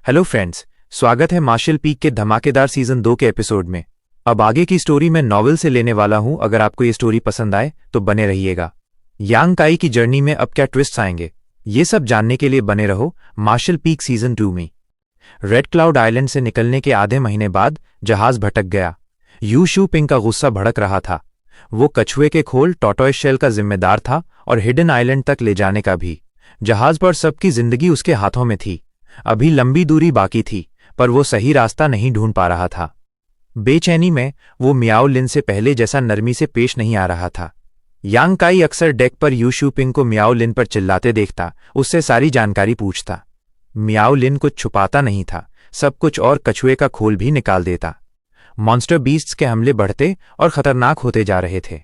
Hello friends, स्वागत है martial peak के धमाकेदार सीजन 2 के एपिसोड में। अब आगे की स्टोरी मैं नॉवेल से लेने वाला हूं। अगर आपको ये स्टोरी पसंद आए तो बने रहिएगा। यांग काई की जर्नी में अब क्या ट्विस्ट आएंगे, ये सब जानने के लिए बने रहो मार्शल पीक सीजन 2 में। रेड क्लाउड आइलैंड से निकलने के आधे महीने बाद जहाज भटक गया। यू शू पिंग का गुस्सा भड़क रहा था। वो कछुए के खोल टॉर्टोइस शेल का जिम्मेदार था और हिडन आइलैंड तक ले जाने का भी। जहाज पर सबकी जिंदगी उसके हाथों में थी। अभी लंबी दूरी बाकी थी, पर वो सही रास्ता नहीं ढूंढ पा रहा था। बेचैनी में वो मियाओ लिन से पहले जैसा नरमी से पेश नहीं आ रहा था। यांग काई अक्सर डेक पर यू शू पिंग को मियाओ लिन पर चिल्लाते देखता, उससे सारी जानकारी पूछता। मियाओ लिन कुछ छुपाता नहीं था, सब कुछ, और कछुए का खोल भी निकाल देता। मॉन्स्टर बीस्ट्स के हमले बढ़ते और खतरनाक होते जा रहे थे।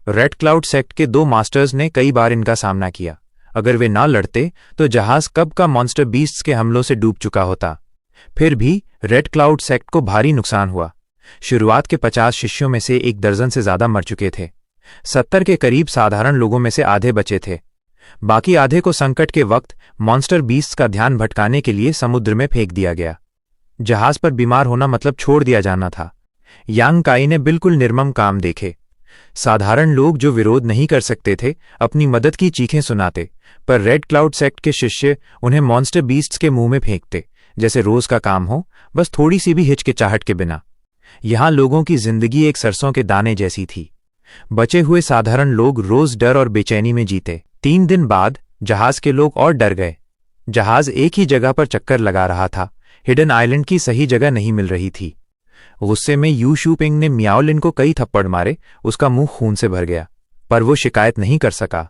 रेड क्लाउड सेक्ट के 2 मास्टर्स ने कई बार इनका सामना किया। अगर वे ना लड़ते तो जहाज कब का मॉन्स्टर बीस्ट्स के हमलों से डूब चुका होता। फिर भी रेड क्लाउड सेक्ट को भारी नुकसान हुआ। शुरुआत के 50 शिष्यों में से 1 दर्जन से ज्यादा मर चुके थे। 70 के करीब साधारण लोगों में से आधे बचे थे। बाकी आधे को संकट के वक्त मॉन्स्टर बीस्ट्स का ध्यान भटकाने के लिए समुद्र में फेंक दिया गया। जहाज पर बीमार होना मतलब छोड़ दिया जाना था। यांग काई ने बिल्कुल निर्मम काम देखे। साधारण लोग जो विरोध नहीं कर सकते थे अपनी मदद की चीखें सुनाते, पर रेड क्लाउड सेक्ट के शिष्य उन्हें मॉन्स्टर बीस्ट्स के मुंह में फेंकते जैसे रोज का काम हो, बस थोड़ी सी भी हिचकिचाहट के बिना। यहां लोगों की जिंदगी एक सरसों के दाने जैसी थी। बचे हुए साधारण लोग रोज डर और बेचैनी में जीते। 3 दिन बाद जहाज के लोग और डर गए। जहाज एक ही जगह पर चक्कर लगा रहा था। हिडन आइलैंड की सही जगह नहीं मिल रही थी। गुस्से में यू शू पिंग ने मियाओ लिन को कई थप्पड़ मारे। उसका मुंह खून से भर गया, पर वो शिकायत नहीं कर सका।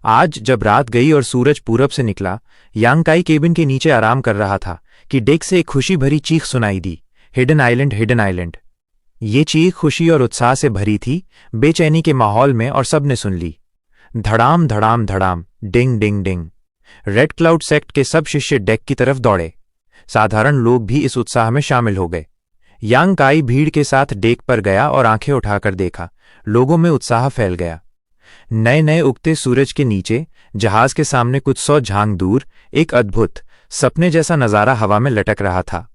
आज जब रात गई और सूरज पूरब से निकला, यांग काई केबिन के नीचे आराम कर रहा था कि डेक से एक खुशी भरी चीख सुनाई दी, हिडन आइलैंड, हिडन आइलैंड। ये चीख खुशी और उत्साह से भरी थी, बेचैनी के माहौल में, और सबने सुन ली। धड़ाम धड़ाम धड़ाम, डिंग डिंग डिंग। रेड क्लाउड सेक्ट के सब शिष्य डेक की तरफ दौड़े। साधारण लोग भी इस उत्साह में शामिल हो गए। यांग काई भीड़ के साथ डेक पर गया और आंखें उठाकर देखा। लोगों में उत्साह फैल गया। नए नए उगते सूरज के नीचे जहाज के सामने कुछ 100 झांग दूर एक अद्भुत सपने जैसा नजारा हवा में लटक रहा था।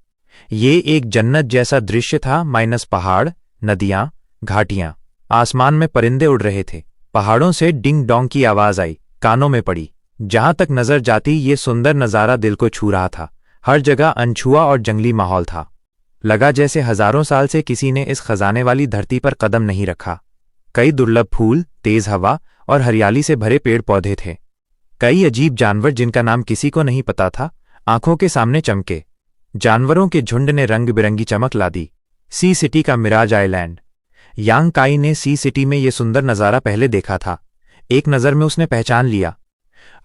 ये एक जन्नत जैसा दृश्य था, माइनस पहाड़, नदियां, घाटियां। आसमान में परिंदे उड़ रहे थे। पहाड़ों से डिंग डोंग की आवाज आई, कानों में पड़ी। जहां तक नजर जाती ये सुंदर नजारा दिल को छू रहा था। हर जगह अनछुआ और जंगली माहौल था। लगा जैसे हजारों साल से किसी ने इस खजाने वाली धरती पर कदम नहीं रखा। कई दुर्लभ फूल, तेज हवा और हरियाली से भरे पेड़ पौधे थे। कई अजीब जानवर जिनका नाम किसी को नहीं पता था, आंखों के सामने चमके। जानवरों के झुंड ने रंग बिरंगी चमक ला दी। सी सिटी का मिराज आइलैंड। यांग काई ने सी सिटी में यह सुंदर नजारा पहले देखा था। एक नजर में उसने पहचान लिया।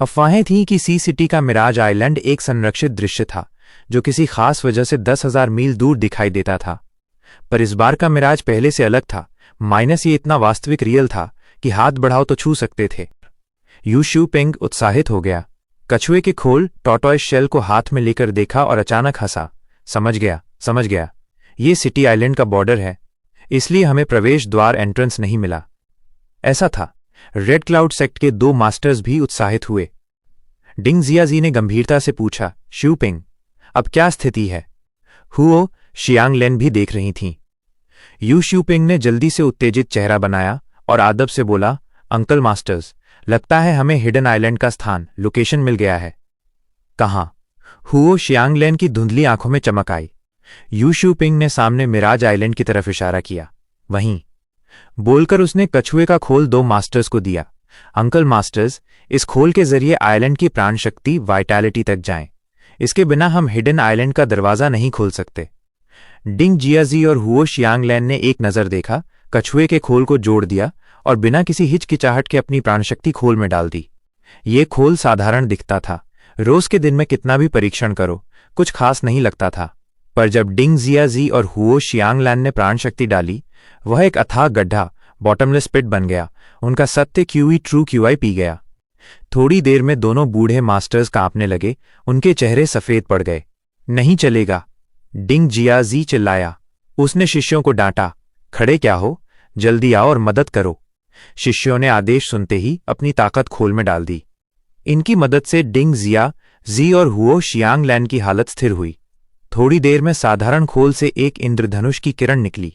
अफवाहें थीं कि सी सिटी का मिराज आइलैंड एक संरक्षित दृश्य था जो किसी खास वजह से 10,000 मील दूर दिखाई देता था। पर इस बार का मिराज पहले से अलग था। माइनस ये इतना वास्तविक रियल था कि हाथ बढ़ाओ तो छू सकते थे। यू शू पिंग उत्साहित हो गया। कछुए के खोल टॉर्टोइस शेल को हाथ में लेकर देखा और अचानक हंसा। समझ गया, ये सिटी आइलैंड का बॉर्डर है, इसलिए हमें प्रवेश द्वार एंट्रेंस नहीं मिला। ऐसा था। रेड क्लाउड सेक्ट के 2 मास्टर्स भी उत्साहित हुए। डिंग जियाजी ने गंभीरता से पूछा, शू पिंग, अब क्या स्थिति है? हुओ शियांग लेन भी देख रही थीं। यू शू पिंग ने जल्दी से उत्तेजित चेहरा बनाया और आदब से बोला, अंकल मास्टर्स, लगता है हमें हिडन आइलैंड का स्थान, लोकेशन मिल गया है। कहां? हुओ शियांग लेन की धुंधली आंखों में चमक आई। यू शू पिंग ने सामने मिराज आइलैंड की तरफ इशारा किया। वहीं बोलकर उसने कछुए का खोल 2 मास्टर्स को दिया। अंकल मास्टर्स, इस खोल के जरिए आइलैंड की प्राण शक्ति वाइटैलिटी तक जाएं। इसके बिना हम हिडन आइलैंड का दरवाजा नहीं खोल सकते। डिंग जियाजी और हुओ शियांग लेन ने एक नजर देखा, कछुए के खोल को जोड़ दिया और बिना किसी हिचकिचाहट के अपनी प्राणशक्ति खोल में डाल दी। ये खोल साधारण दिखता था। रोज के दिन में कितना भी परीक्षण करो, कुछ खास नहीं लगता था। पर जब डिंग जियाजी और हुओ शियांग लेन ने प्राणशक्ति डाली, वह एक अथाह गड्ढा, बॉटमलेस पिट बन गया। उनका सत्य क्यूई ट्रू क्यूआई पी गया। थोड़ी देर में दोनों बूढ़े मास्टर्स कांपने लगे। उनके चेहरे सफेद पड़ गए। नहीं चलेगा, डिंग जियाजी चिल्लाया। उसने शिष्यों को डांटा, खड़े क्या हो, जल्दी आओ और मदद करो। शिष्यों ने आदेश सुनते ही अपनी ताकत खोल में डाल दी। इनकी मदद से डिंग जिया जी और हुओ शियांगलैन की हालत स्थिर हुई। थोड़ी देर में साधारण खोल से एक इंद्रधनुष की किरण निकली।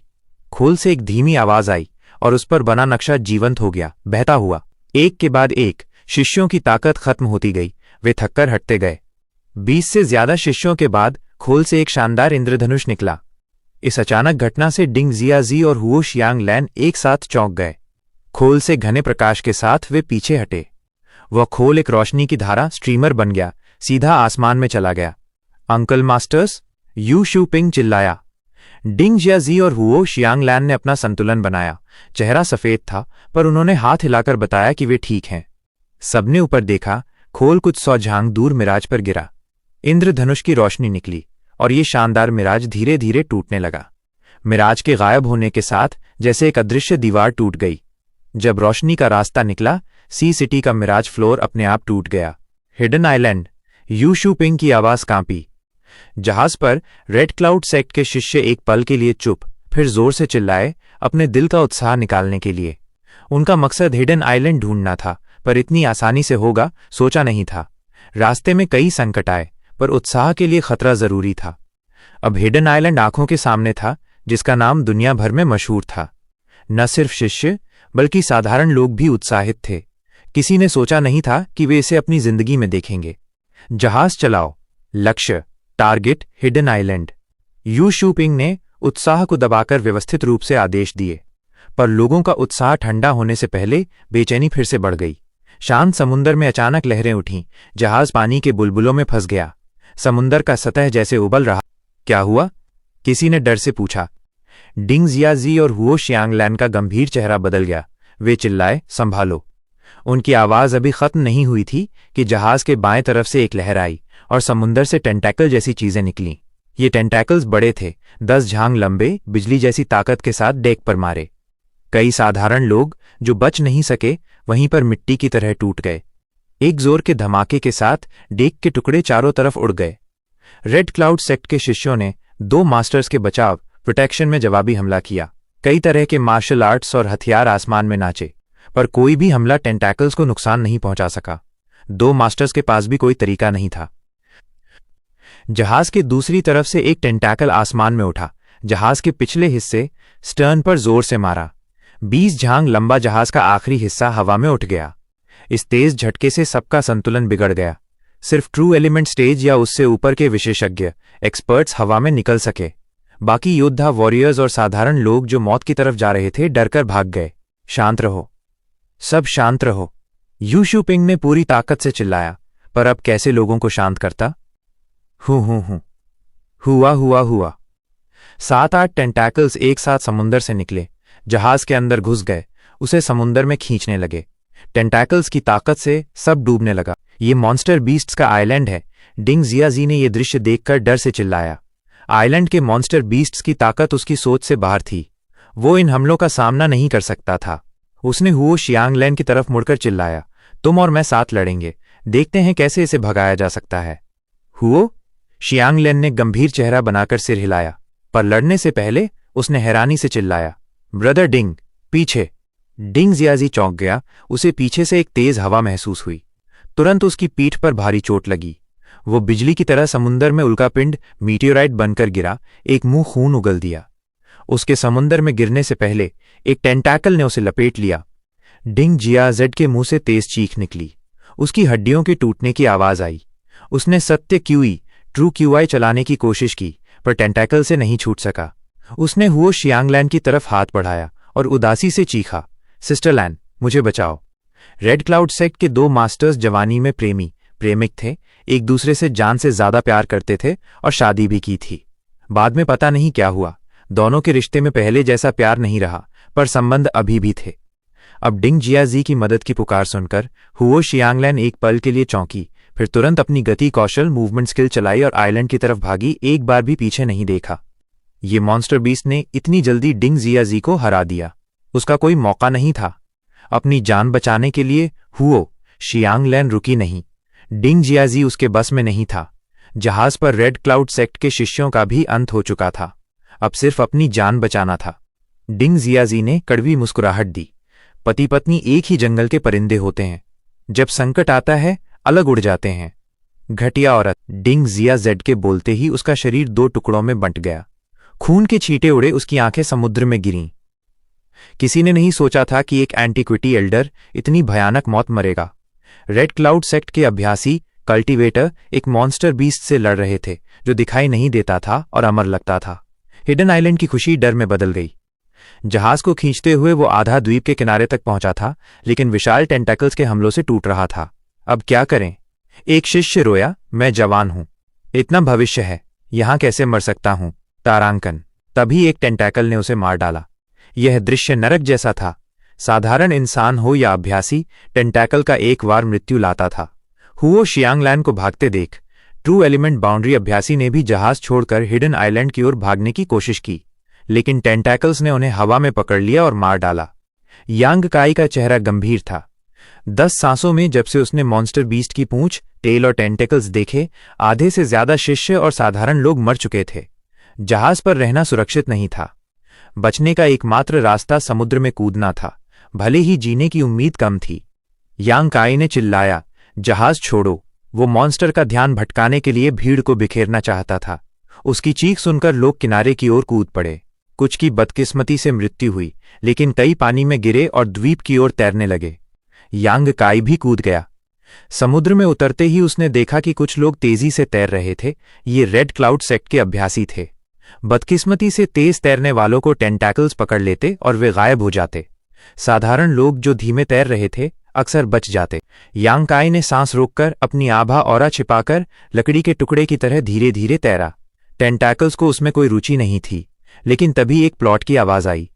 खोल से एक धीमी आवाज आई और उस पर बना नक्शा जीवंत हो गया, बहता हुआ। एक के बाद एक शिष्यों की ताकत खत्म होती गई। वे थककर हटते गए। 20 से ज्यादा शिष्यों के बाद खोल से एक शानदार इंद्रधनुष निकला। इस अचानक घटना से डिंग जियाजी और हुओ शियांगलैन एक साथ चौंक गए। खोल से घने प्रकाश के साथ वे पीछे हटे। वह खोल एक रोशनी की धारा स्ट्रीमर बन गया, सीधा आसमान में चला गया। अंकल मास्टर्स, यू शूपिंग चिल्लाया। डिंग जियाजी और हुओ शियांगलैन ने अपना संतुलन बनाया। चेहरा सफेद था, पर उन्होंने हाथ हिलाकर बताया कि वे ठीक हैं। सबने ऊपर देखा। खोल कुछ 100 झांग दूर मिराज पर गिरा। इंद्रधनुष की रोशनी निकली और ये शानदार मिराज धीरे धीरे टूटने लगा। मिराज के गायब होने के साथ जैसे एक अदृश्य दीवार टूट गई। जब रोशनी का रास्ता निकला, सी सिटी का मिराज फ्लोर अपने आप टूट गया। हिडन आइलैंड, यू शूपिंग की आवाज कांपी। जहाज पर रेड क्लाउड सेक्ट के शिष्य एक पल के लिए चुप, फिर जोर से चिल्लाए, अपने दिल का उत्साह निकालने के लिए। उनका मकसद हिडन आइलैंड ढूंढना था, पर इतनी आसानी से होगा सोचा नहीं था। रास्ते में कई संकट आए, पर उत्साह के लिए खतरा जरूरी था। अब हिडन आइलैंड आंखों के सामने था, जिसका नाम दुनिया भर में मशहूर था। न सिर्फ शिष्य बल्कि साधारण लोग भी उत्साहित थे। किसी ने सोचा नहीं था कि वे इसे अपनी जिंदगी में देखेंगे। जहाज चलाओ, लक्ष्य टारगेट हिडन आइलैंड। यू शूपिंग ने उत्साह को दबाकर व्यवस्थित रूप से आदेश दिए, पर लोगों का उत्साह ठंडा होने से पहले बेचैनी फिर से बढ़ गई। शांत समुद्र में अचानक लहरें उठीं। जहाज पानी के बुलबुलों में फंस गया। समुद्र का सतह जैसे उबल रहा। क्या हुआ? किसी ने डर से पूछा। डिंग जियाजी और हुओ शियांगलैन का गंभीर चेहरा बदल गया। वे चिल्लाए, संभालो। उनकी आवाज अभी खत्म नहीं हुई थी कि जहाज के बाएं तरफ से एक लहर आई और समुद्र से टेंटैकल जैसी चीजें निकलीं। ये टेंटैकल्स बड़े थे, 10 झांग लंबे, बिजली जैसी ताकत के साथ डेक पर मारे। कई साधारण लोग जो बच नहीं सके वहीं पर मिट्टी की तरह टूट गए। एक जोर के धमाके के साथ डेक के टुकड़े चारों तरफ उड़ गए। रेड क्लाउड सेक्ट के शिष्यों ने 2 मास्टर्स के बचाव प्रोटेक्शन में जवाबी हमला किया। कई तरह के मार्शल आर्ट्स और हथियार आसमान में नाचे, पर कोई भी हमला टेंटैकल्स को नुकसान नहीं पहुंचा सका। 2 मास्टर्स के पास भी कोई तरीका नहीं था। जहाज के दूसरी तरफ से एक टेंटैकल आसमान में उठा। जहाज के पिछले हिस्से स्टर्न पर जोर से मारा। 20 झांग लंबा जहाज का आखिरी हिस्सा हवा में उठ गया। इस तेज झटके से सबका संतुलन बिगड़ गया। सिर्फ ट्रू एलिमेंट स्टेज या उससे ऊपर के विशेषज्ञ एक्सपर्ट्स हवा में निकल सके। बाकी योद्धा, वॉरियर्स और साधारण लोग जो मौत की तरफ जा रहे थे डरकर भाग गए। शांत रहो, सब शांत रहो, यू शूपिंग ने पूरी ताकत से चिल्लाया। पर अब कैसे लोगों को शांत करता? हुआ। 7-8 टेंटैकल्स एक साथ समुंदर से निकले, जहाज के अंदर घुस गए, उसे समुंदर में खींचने लगे। टेंटैकल्स की ताकत से सब डूबने लगा। ये मॉन्स्टर बीस्ट्स का आइलैंड है। डिंग जियाजी ने यह दृश्य देखकर डर से चिल्लाया। आइलैंड के मॉन्स्टर बीस्ट्स की ताकत उसकी सोच से बाहर थी। वो इन हमलों का सामना नहीं कर सकता था। उसने हुओ शियांगलैन की तरफ मुड़कर चिल्लाया, तुम और मैं साथ लड़ेंगे, देखते हैं कैसे इसे भगाया जा सकता है। हुओ शियांगलैन ने गंभीर चेहरा बनाकर सिर हिलाया, पर लड़ने से पहले उसने हैरानी से चिल्लाया, ब्रदर डिंग, पीछे। डिंग जियाजी चौंक गया। उसे पीछे से एक तेज हवा महसूस हुई। तुरंत उसकी पीठ पर भारी चोट लगी। वो बिजली की तरह समुंदर में उल्कापिंड मीटियोराइट बनकर गिरा। एक मुंह खून उगल दिया। उसके समुंदर में गिरने से पहले एक टेंटैकल ने उसे लपेट लिया। डिंग जियाजेड के मुंह से तेज चीख निकली। उसकी हड्डियों के टूटने की आवाज आई। उसने सत्य क्यूई ट्रू क्यूआई चलाने की कोशिश की, पर टेंटैकल से नहीं छूट सका। उसने हुओ शियांगलैन की तरफ हाथ बढ़ाया और उदासी से चीखा, सिस्टर लैन, मुझे बचाओ। रेड क्लाउड सेक्ट के 2 मास्टर्स जवानी में प्रेमिक थे, एक दूसरे से जान से ज्यादा प्यार करते थे और शादी भी की थी। बाद में पता नहीं क्या हुआ। दोनों के रिश्ते में पहले जैसा प्यार नहीं रहा, पर संबंध अभी भी थे। अब डिंग जियाजी की मदद की पुकार सुनकर हुओ शियांगलैन एक पल के लिए चौंकी, फिर तुरंत अपनी गति कौशल मूवमेंट स्किल चलाई और आइलैंड की तरफ भागी। एक बार भी पीछे नहीं देखा। ये मॉन्स्टर बीस्ट ने इतनी जल्दी डिंग जियाजी को हरा दिया। उसका कोई मौका नहीं था। अपनी जान बचाने के लिए हुओ शियांगलैन रुकी नहीं। डिंग जियाजी उसके बस में नहीं था। जहाज पर रेड क्लाउड सेक्ट के शिष्यों का भी अंत हो चुका था। अब सिर्फ अपनी जान बचाना था। डिंग जियाजी ने कड़वी मुस्कुराहट दी। पति पत्नी एक ही जंगल के परिंदे होते हैं। जब संकट आता है अलग उड़ जाते हैं। घटिया औरत, डिंग जिया जेड के बोलते ही उसका शरीर 2 टुकड़ों में बंट गया। खून के छींटे उड़े, उसकी आंखें समुद्र में गिरीं। किसी ने नहीं सोचा था कि एक एंटीक्विटी एल्डर इतनी भयानक मौत मरेगा। रेड क्लाउड सेक्ट के अभ्यासी कल्टीवेटर एक मॉन्स्टर बीस्ट से लड़ रहे थे जो दिखाई नहीं देता था और अमर लगता था। हिडन आइलैंड की खुशी डर में बदल गई। जहाज को खींचते हुए वो आधा द्वीप के किनारे तक पहुंचा था, लेकिन विशाल टेंटेकल्स के हमलों से टूट रहा था। अब क्या करें? एक शिष्य रोया, मैं जवान हूं, इतना भविष्य है, यहां कैसे मर सकता हूं? तारांकन। तभी एक टेंटैकल ने उसे मार डाला। यह दृश्य नरक जैसा था। साधारण इंसान हो या अभ्यासी, टेंटैकल का एक बार मृत्यु लाता था। हुओ शियांगलैन को भागते देख ट्रू एलिमेंट बाउंड्री अभ्यासी ने भी जहाज छोड़कर हिडन आइलैंड की ओर भागने की कोशिश की, लेकिन टेंटैकल्स ने उन्हें हवा में पकड़ लिया और मार डाला। यांग काई का चेहरा गंभीर था। 10 सांसों में जब से उसने मॉन्स्टर बीस्ट की पूंछ, टेल और टेंटेकल्स देखे, आधे से ज्यादा शिष्य और साधारण लोग मर चुके थे। जहाज पर रहना सुरक्षित नहीं था। बचने का एकमात्र रास्ता समुद्र में कूदना था, भले ही जीने की उम्मीद कम थी। यांग काई ने चिल्लाया, जहाज छोड़ो। वो मॉन्स्टर का ध्यान भटकाने के लिए भीड़ को बिखेरना चाहता था। उसकी चीख सुनकर लोग किनारे की ओर कूद पड़े। कुछ की बदकिस्मती से मृत्यु हुई, लेकिन कई पानी में गिरे और द्वीप की ओर तैरने लगे। यांग काई भी कूद गया। समुद्र में उतरते ही उसने देखा कि कुछ लोग तेजी से तैर रहे थे। ये रेड क्लाउड सेक्ट के अभ्यासी थे। बदकिस्मती से तेज तैरने वालों को टेंटैकल्स पकड़ लेते और वे गायब हो जाते। साधारण लोग जो धीमे तैर रहे थे अक्सर बच जाते। यांग काई ने सांस रोककर अपनी आभा ऑरा छिपाकर लकड़ी के टुकड़े की तरह धीरे धीरे तैरा। टेंटैकल्स को उसमें कोई रुचि नहीं थी, लेकिन तभी एक प्लॉट की आवाज आई।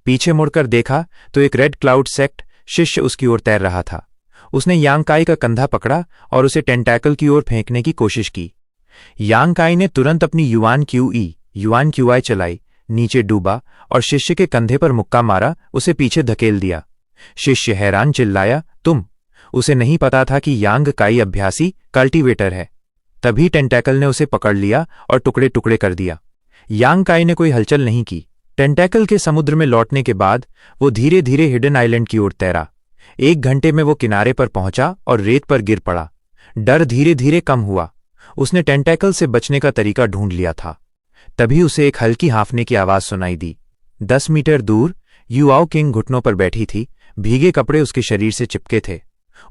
पीछे मुड़कर देखा तो एक रेड क्लाउड सेक्ट शिष्य उसकी ओर तैर रहा था। उसने यांग काई का कंधा पकड़ा और उसे टेंटैकल की ओर फेंकने की कोशिश की। यांग काई ने तुरंत अपनी युआन क्यूआई चलाई, नीचे डूबा और शिष्य के कंधे पर मुक्का मारा, उसे पीछे धकेल दिया। शिष्य हैरान चिल्लाया, तुम? उसे नहीं पता था कि यांग काई अभ्यासी कल्टीवेटर है। तभी टेंटैकल ने उसे पकड़ लिया और टुकड़े टुकड़े कर दिया। यांग काई ने कोई हलचल नहीं की। टेंटैकल के समुद्र में लौटने के बाद वो धीरे धीरे हिडन आइलैंड की ओर तैरा। 1 घंटे में वो किनारे पर पहुंचा और रेत पर गिर पड़ा। डर धीरे धीरे कम हुआ। उसने टेंटैकल से बचने का तरीका ढूंढ लिया था। तभी उसे एक हल्की हाँफने की आवाज सुनाई दी। 10 मीटर दूर युआओ किंग घुटनों पर बैठी थी। भीगे कपड़े उसके शरीर से चिपके थे।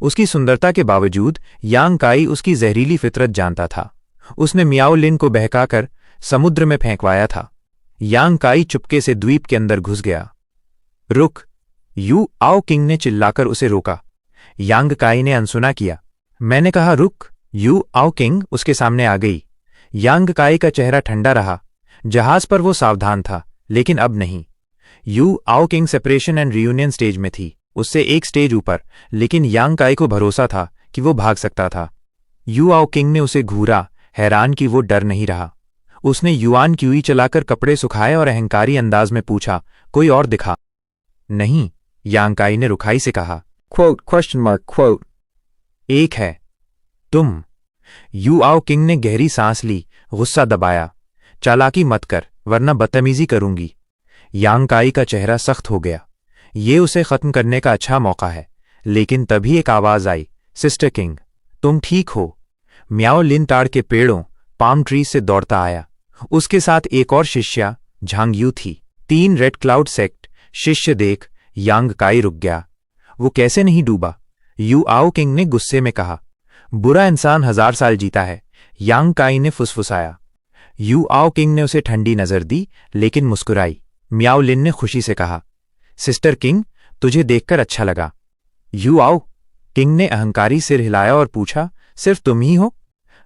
उसकी सुंदरता के बावजूद यांग काई उसकी जहरीली फितरत जानता था। उसने मियाओ लिन को बहकाकर समुद्र में फेंकवाया था। यांग काई चुपके से द्वीप के अंदर घुस गया। रुक! यू आओ किंग ने चिल्लाकर उसे रोका। यांग काई ने अनसुना किया। मैंने कहा रुक! यू आओ किंग उसके सामने आ गई। यांग काई का चेहरा ठंडा रहा। जहाज पर वो सावधान था, लेकिन अब नहीं। यू आओ king separation and reunion stage में थी, उससे एक स्टेज ऊपर, लेकिन यांग काई को भरोसा था कि वो भाग सकता था। यू आओ किंग ने उसे घूरा, हैरान कि वो डर नहीं रहा। उसने युआन क्यूई चलाकर कपड़े सुखाए और अहंकारी अंदाज में पूछा, कोई और दिखा? नहीं, यांग काई ने रुखाई से कहा। quote. एक है, तुम। यू आओ किंग ने गहरी सांस ली, गुस्सा दबाया। चालाकी मत कर, वरना बदतमीजी करूंगी। यांग काई का चेहरा सख्त हो गया। ये उसे खत्म करने का अच्छा मौका है। लेकिन तभी एक आवाज आई, सिस्टर किंग, तुम ठीक हो? म्याओ लिन ताड़ के पेड़ों, पाम ट्री से दौड़ता आया। उसके साथ एक और शिष्या झांगयू थी। 3 रेड क्लाउड सेक्ट शिष्य देख यांग काई रुक गया। वो कैसे नहीं डूबा? यू आओ किंग ने गुस्से में कहा। बुरा इंसान 1000 साल जीता है, यांग काई ने फुसफुसाया। यू आओ किंग ने उसे ठंडी नजर दी, लेकिन मुस्कुराई। म्याओ लिन ने खुशी से कहा, सिस्टर किंग, तुझे देखकर अच्छा लगा। यू आओ किंग ने अहंकारी सिर हिलाया और पूछा, सिर्फ तुम ही हो?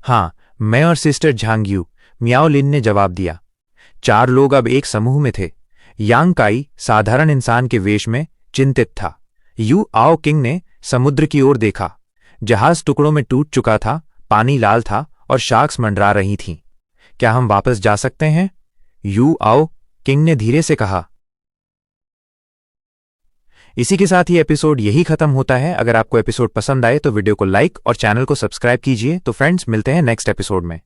हाँ, मैं और सिस्टर झांगयू, म्याओ लिन ने जवाब दिया। 4 लोग अब एक समूह में थे। यांग काई साधारण इंसान के वेश में चिंतित था। यू आओ किंग ने समुद्र की ओर देखा। जहाज टुकड़ों में टूट चुका था, पानी लाल था और शार्क्स मंडरा रही थीं। क्या हम वापस जा सकते हैं? यू आओ किंग ने धीरे से कहा। इसी के साथ ये एपिसोड यही खत्म होता है। अगर आपको एपिसोड पसंद आए तो वीडियो को लाइक और चैनल को सब्सक्राइब कीजिए। तो फ्रेंड्स, मिलते हैं नेक्स्ट एपिसोड में।